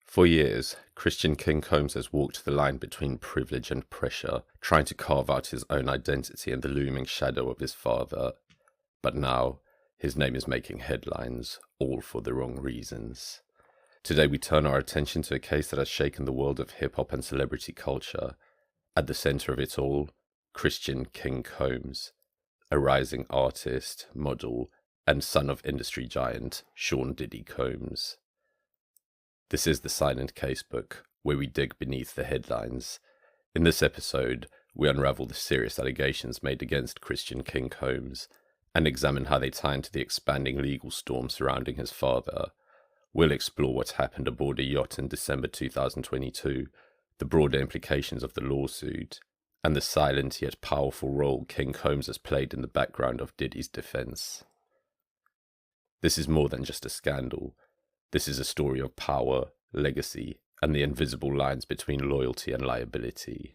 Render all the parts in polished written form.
For years, Christian King Combs has walked the line between privilege and pressure, trying to carve out his own identity in the looming shadow of his father. But now, his name is making headlines, all for the wrong reasons. Today we turn our attention to a case that has shaken the world of hip-hop and celebrity culture. At the center of it all, Christian King Combs, a rising artist, model, and son of industry giant Sean Diddy Combs. This is the Silent Casebook, where we dig beneath the headlines. In this episode, we unravel the serious allegations made against Christian King Combs and examine how they tie into the expanding legal storm surrounding his father. We'll explore what happened aboard a yacht in December 2022, the broader implications of the lawsuit, and the silent yet powerful role King Combs has played in the background of Diddy's defense. This is more than just a scandal. This is a story of power, legacy, and the invisible lines between loyalty and liability.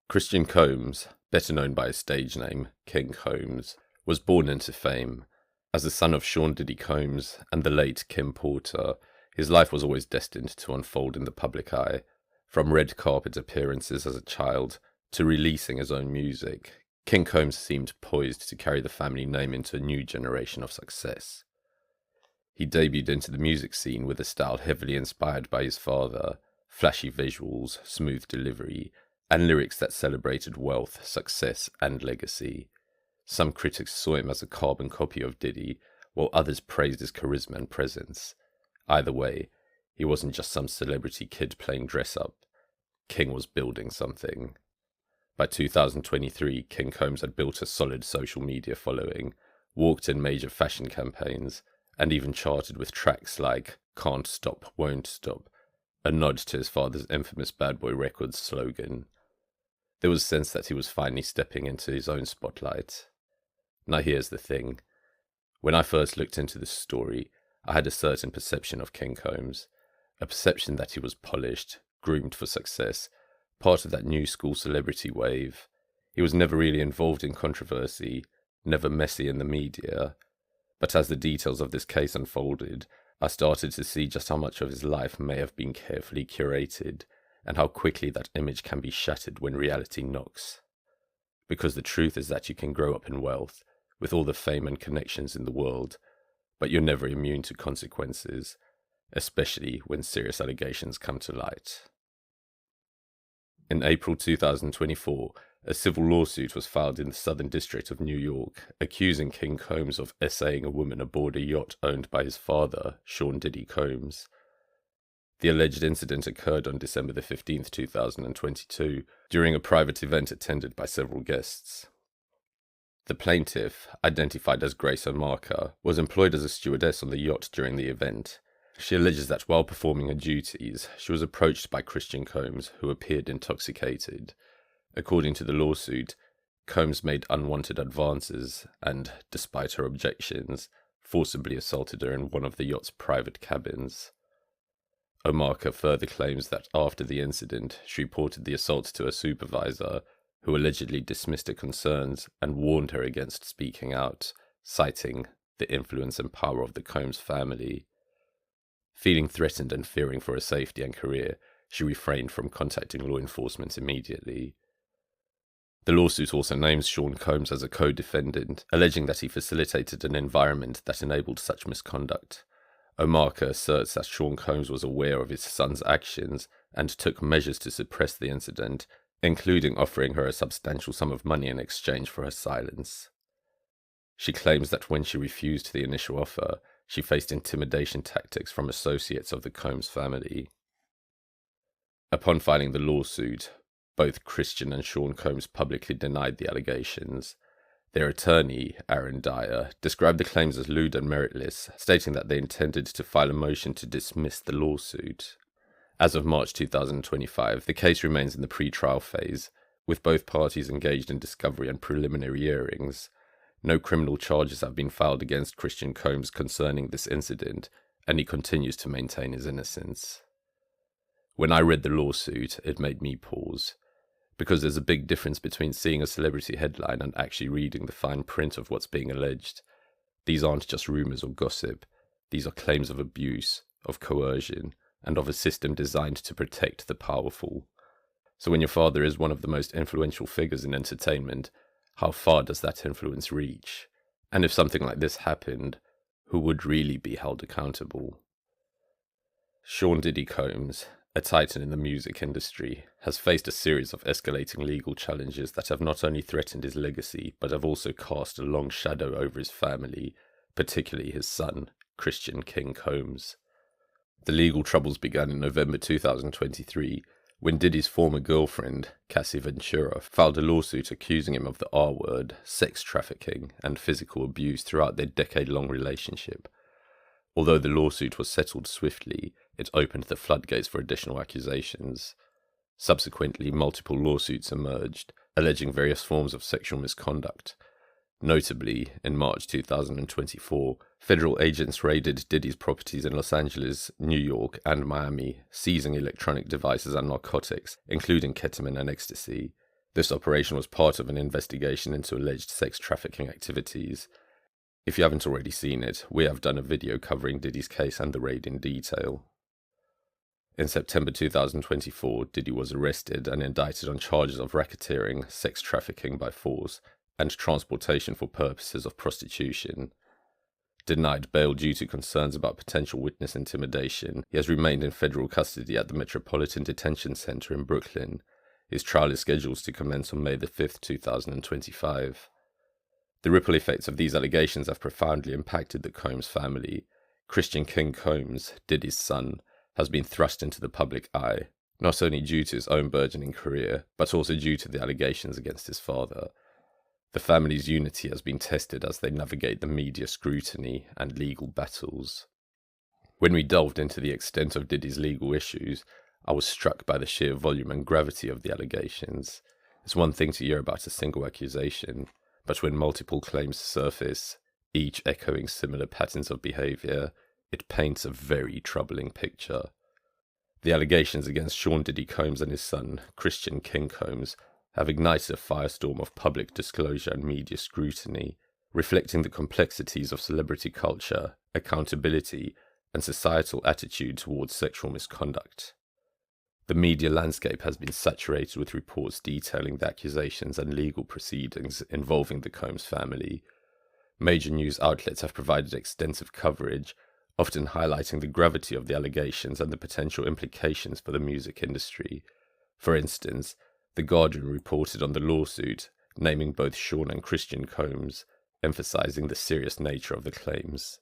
Christian Combs, better known by his stage name, King Combs, was born into fame. As the son of Sean Diddy Combs and the late Kim Porter, his life was always destined to unfold in the public eye. From red carpet appearances as a child to releasing his own music, King Combs seemed poised to carry the family name into a new generation of success. He debuted into the music scene with a style heavily inspired by his father, flashy visuals, smooth delivery, and lyrics that celebrated wealth, success, and legacy. Some critics saw him as a carbon copy of Diddy, while others praised his charisma and presence. Either way, he wasn't just some celebrity kid playing dress-up. King was building something. By 2023, King Combs had built a solid social media following, walked in major fashion campaigns, and even charted with tracks like Can't Stop, Won't Stop, a nod to his father's infamous Bad Boy Records slogan. There was a sense that he was finally stepping into his own spotlight. Now here's the thing. When I first looked into this story, I had a certain perception of King Combs, a perception that he was polished, groomed for success, part of that new school celebrity wave. He was never really involved in controversy, never messy in the media. But as the details of this case unfolded, I started to see just how much of his life may have been carefully curated, and how quickly that image can be shattered when reality knocks. Because the truth is that you can grow up in wealth, with all the fame and connections in the world, but you're never immune to consequences, especially when serious allegations come to light. In April 2024, a civil lawsuit was filed in the Southern District of New York, accusing King Combs of essaying a woman aboard a yacht owned by his father, Sean Diddy Combs. The alleged incident occurred on December 15th, 2022, during a private event attended by several guests. The plaintiff, identified as Grace O'Marca, was employed as a stewardess on the yacht during the event. She alleges that while performing her duties, she was approached by Christian Combs, who appeared intoxicated. According to the lawsuit, Combs made unwanted advances and, despite her objections, forcibly assaulted her in one of the yacht's private cabins. O'Marca further claims that after the incident, she reported the assault to her supervisor, who allegedly dismissed her concerns and warned her against speaking out, citing the influence and power of the Combs family. Feeling threatened and fearing for her safety and career, she refrained from contacting law enforcement immediately. The lawsuit also names Sean Combs as a co-defendant, alleging that he facilitated an environment that enabled such misconduct. O'Marca asserts that Sean Combs was aware of his son's actions and took measures to suppress the incident, including offering her a substantial sum of money in exchange for her silence. She claims that when she refused the initial offer, she faced intimidation tactics from associates of the Combs family. Upon filing the lawsuit, both Christian and Sean Combs publicly denied the allegations. Their attorney, Aaron Dyer, described the claims as lewd and meritless, stating that they intended to file a motion to dismiss the lawsuit. As of March 2025, the case remains in the pre-trial phase, with both parties engaged in discovery and preliminary hearings. No criminal charges have been filed against Christian Combs concerning this incident, and he continues to maintain his innocence. When I read the lawsuit, it made me pause, because there's a big difference between seeing a celebrity headline and actually reading the fine print of what's being alleged. These aren't just rumors or gossip. These are claims of abuse, of coercion, and of a system designed to protect the powerful. So when your father is one of the most influential figures in entertainment, how far does that influence reach? And if something like this happened, who would really be held accountable? Sean Diddy Combs, a titan in the music industry, has faced a series of escalating legal challenges that have not only threatened his legacy, but have also cast a long shadow over his family, particularly his son, Christian King Combs. The legal troubles began in November 2023, when Diddy's former girlfriend, Cassie Ventura, filed a lawsuit accusing him of the R-word, sex trafficking, and physical abuse throughout their decade-long relationship. Although the lawsuit was settled swiftly, it opened the floodgates for additional accusations. Subsequently, multiple lawsuits emerged, alleging various forms of sexual misconduct. Notably, in March 2024, federal agents raided Diddy's properties in Los Angeles, New York, and Miami, seizing electronic devices and narcotics, including ketamine and ecstasy. This operation was part of an investigation into alleged sex trafficking activities. If you haven't already seen it, we have done a video covering Diddy's case and the raid in detail. In September 2024, Diddy was arrested and indicted on charges of racketeering, sex trafficking by force, and transportation for purposes of prostitution. Denied bail due to concerns about potential witness intimidation, he has remained in federal custody at the Metropolitan Detention Center in Brooklyn. His trial is scheduled to commence on May 5, 2025. The ripple effects of these allegations have profoundly impacted the Combs family. Christian King Combs, Diddy's son, has been thrust into the public eye, not only due to his own burgeoning career, but also due to the allegations against his father. The family's unity has been tested as they navigate the media scrutiny and legal battles. When we delved into the extent of Diddy's legal issues, I was struck by the sheer volume and gravity of the allegations. It's one thing to hear about a single accusation, but when multiple claims surface, each echoing similar patterns of behavior, it paints a very troubling picture. The allegations against Sean Diddy Combs and his son, Christian King Combs, have ignited a firestorm of public disclosure and media scrutiny, reflecting the complexities of celebrity culture, accountability, and societal attitude towards sexual misconduct. The media landscape has been saturated with reports detailing the accusations and legal proceedings involving the Combs family. Major news outlets have provided extensive coverage, often highlighting the gravity of the allegations and the potential implications for the music industry. For instance, The Guardian reported on the lawsuit, naming both Sean and Christian Combs, emphasizing the serious nature of the claims.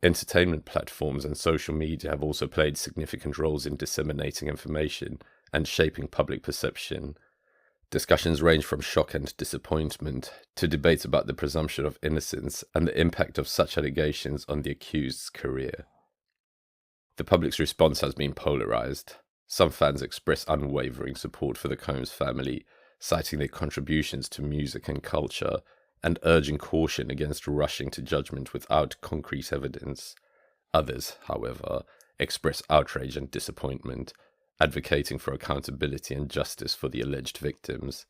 Entertainment platforms and social media have also played significant roles in disseminating information and shaping public perception. Discussions range from shock and disappointment to debates about the presumption of innocence and the impact of such allegations on the accused's career. The public's response has been polarized. Some fans express unwavering support for the Combs family, citing their contributions to music and culture, and urging caution against rushing to judgment without concrete evidence. Others, however, express outrage and disappointment, advocating for accountability and justice for the alleged victims.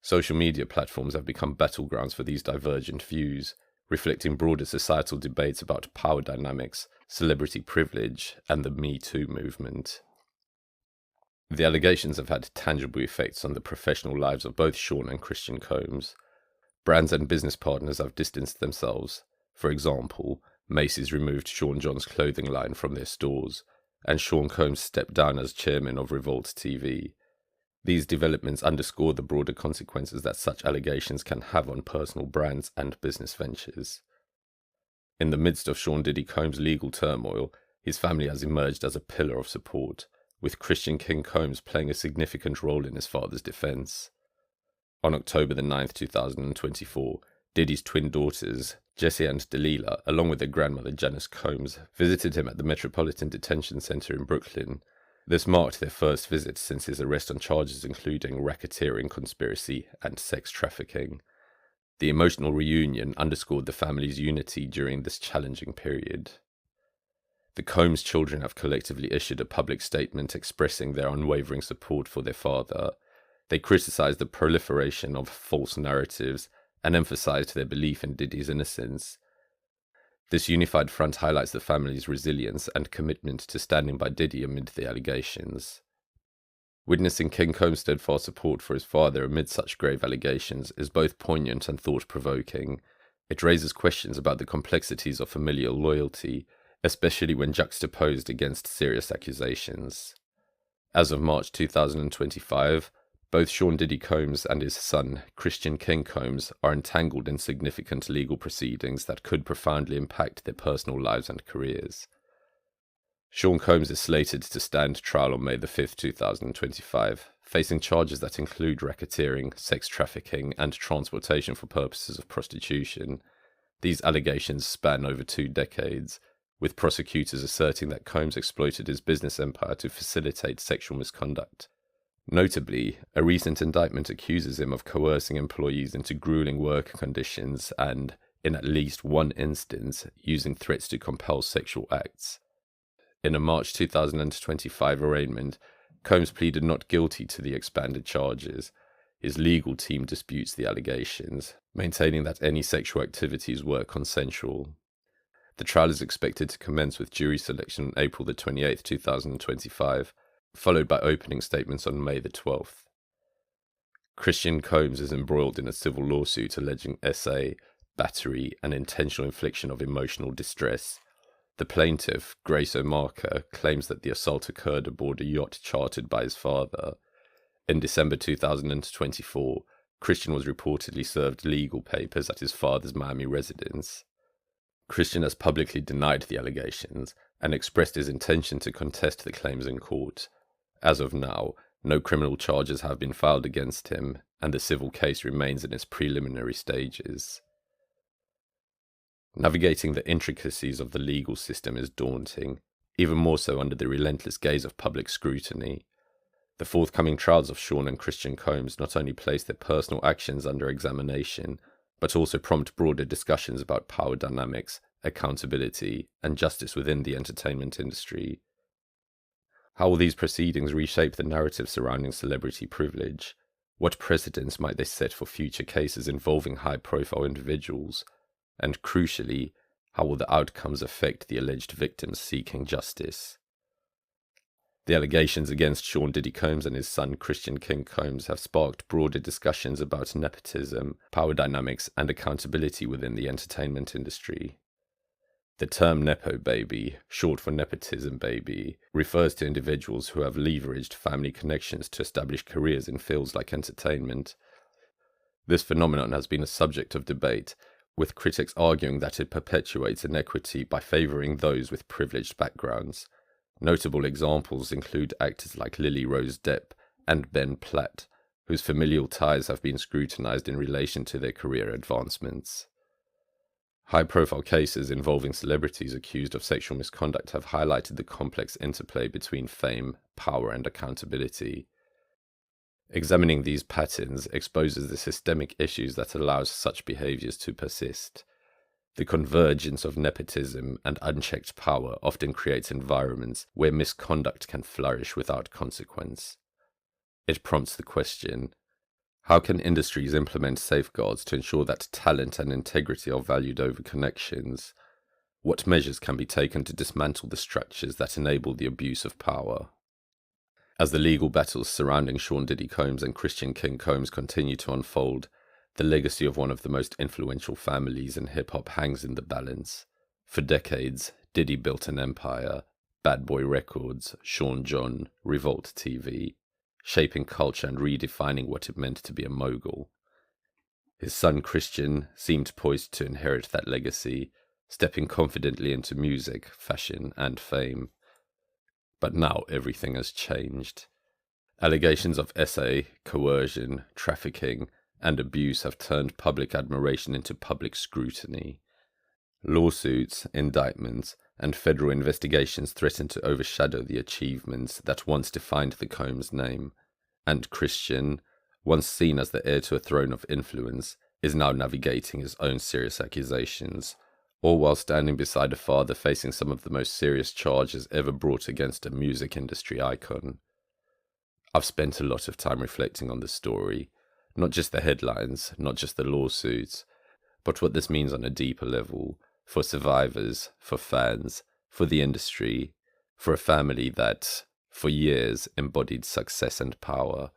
Social media platforms have become battlegrounds for these divergent views, reflecting broader societal debates about power dynamics, celebrity privilege, and the Me Too movement. The allegations have had tangible effects on the professional lives of both Sean and Christian Combs. Brands and business partners have distanced themselves. For example, Macy's removed Sean John's clothing line from their stores, and Sean Combs stepped down as chairman of Revolt TV. These developments underscore the broader consequences that such allegations can have on personal brands and business ventures. In the midst of Sean Diddy Combs' legal turmoil, his family has emerged as a pillar of support, with Christian King Combs playing a significant role in his father's defense. On October 9, 2024, Diddy's twin daughters, Jessie and Delilah, along with their grandmother Janice Combs, visited him at the Metropolitan Detention Center in Brooklyn. This marked their first visit since his arrest on charges including racketeering conspiracy and sex trafficking. The emotional reunion underscored the family's unity during this challenging period. The Combs children have collectively issued a public statement expressing their unwavering support for their father. They criticized the proliferation of false narratives and emphasized their belief in Diddy's innocence. This unified front highlights the family's resilience and commitment to standing by Diddy amid the allegations. Witnessing King Combs' steadfast support for his father amid such grave allegations is both poignant and thought-provoking. It raises questions about the complexities of familial loyalty, especially when juxtaposed against serious accusations. As of March 2025, both Sean Diddy Combs and his son, Christian King Combs, are entangled in significant legal proceedings that could profoundly impact their personal lives and careers. Sean Combs is slated to stand trial on May 5, 2025, facing charges that include racketeering, sex trafficking, and transportation for purposes of prostitution. These allegations span over 2 decades, with prosecutors asserting that Combs exploited his business empire to facilitate sexual misconduct. Notably, a recent indictment accuses him of coercing employees into grueling work conditions and, in at least one instance, using threats to compel sexual acts. In a March 2025 arraignment, Combs pleaded not guilty to the expanded charges. His legal team disputes the allegations, maintaining that any sexual activities were consensual. The trial is expected to commence with jury selection on April 28, 2025, followed by opening statements on May 12th. Christian Combs is embroiled in a civil lawsuit alleging SA, battery, and intentional infliction of emotional distress. The plaintiff, Grace O'Marker, claims that the assault occurred aboard a yacht chartered by his father. In December 2024, Christian was reportedly served legal papers at his father's Miami residence. Christian has publicly denied the allegations and expressed his intention to contest the claims in court. As of now, no criminal charges have been filed against him, and the civil case remains in its preliminary stages. Navigating the intricacies of the legal system is daunting, even more so under the relentless gaze of public scrutiny. The forthcoming trials of Sean and Christian Combs not only place their personal actions under examination, but also prompt broader discussions about power dynamics, accountability, and justice within the entertainment industry. How will these proceedings reshape the narrative surrounding celebrity privilege? What precedents might they set for future cases involving high-profile individuals? And crucially, how will the outcomes affect the alleged victims seeking justice? The allegations against Sean Diddy Combs and his son Christian King Combs have sparked broader discussions about nepotism, power dynamics, and accountability within the entertainment industry. The term Nepo baby, short for nepotism baby, refers to individuals who have leveraged family connections to establish careers in fields like entertainment. This phenomenon has been a subject of debate, with critics arguing that it perpetuates inequity by favoring those with privileged backgrounds. Notable examples include actors like Lily Rose Depp and Ben Platt, whose familial ties have been scrutinized in relation to their career advancements. High-profile cases involving celebrities accused of sexual misconduct have highlighted the complex interplay between fame, power, and accountability. Examining these patterns exposes the systemic issues that allows such behaviors to persist. The convergence of nepotism and unchecked power often creates environments where misconduct can flourish without consequence. It prompts the question, how can industries implement safeguards to ensure that talent and integrity are valued over connections? What measures can be taken to dismantle the structures that enable the abuse of power? As the legal battles surrounding Sean Diddy Combs and Christian King Combs continue to unfold, the legacy of one of the most influential families in hip-hop hangs in the balance. For decades, Diddy built an empire, Bad Boy Records, Sean John, Revolt TV, shaping culture and redefining what it meant to be a mogul. His son Christian seemed poised to inherit that legacy, stepping confidently into music, fashion, and fame. But now everything has changed. Allegations of SA, coercion, trafficking, and abuse have turned public admiration into public scrutiny. Lawsuits, indictments, and federal investigations threaten to overshadow the achievements that once defined the Combs name, and Christian, once seen as the heir to a throne of influence, is now navigating his own serious accusations, all while standing beside a father facing some of the most serious charges ever brought against a music industry icon. I've spent a lot of time reflecting on the story, not just the headlines, not just the lawsuits, but what this means on a deeper level, for survivors, for fans, for the industry, for a family that, for years, embodied success and power.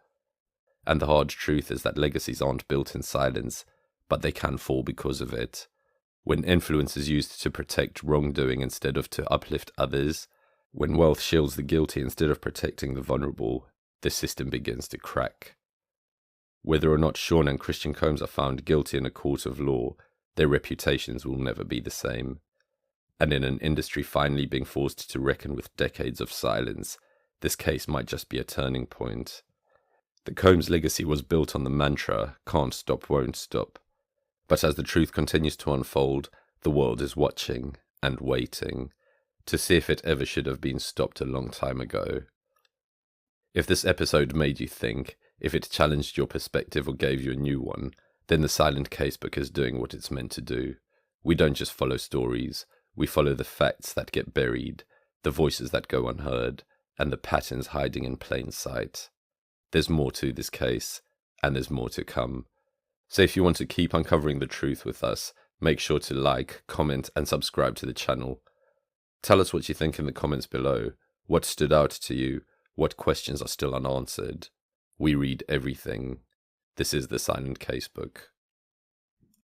And the hard truth is that legacies aren't built in silence, but they can fall because of it. When influence is used to protect wrongdoing instead of to uplift others, when wealth shields the guilty instead of protecting the vulnerable, the system begins to crack. Whether or not Sean and Christian Combs are found guilty in a court of law, their reputations will never be the same. And in an industry finally being forced to reckon with decades of silence, this case might just be a turning point. The Combs legacy was built on the mantra, can't stop, won't stop. But as the truth continues to unfold, the world is watching and waiting to see if it ever should have been stopped a long time ago. If this episode made you think, if it challenged your perspective or gave you a new one, then the Silent Casebook is doing what it's meant to do. We don't just follow stories, we follow the facts that get buried, the voices that go unheard, and the patterns hiding in plain sight. There's more to this case, and there's more to come. So if you want to keep uncovering the truth with us, make sure to like, comment, and subscribe to the channel. Tell us what you think in the comments below. What stood out to you? What questions are still unanswered? We read everything. This is the Silent Casebook.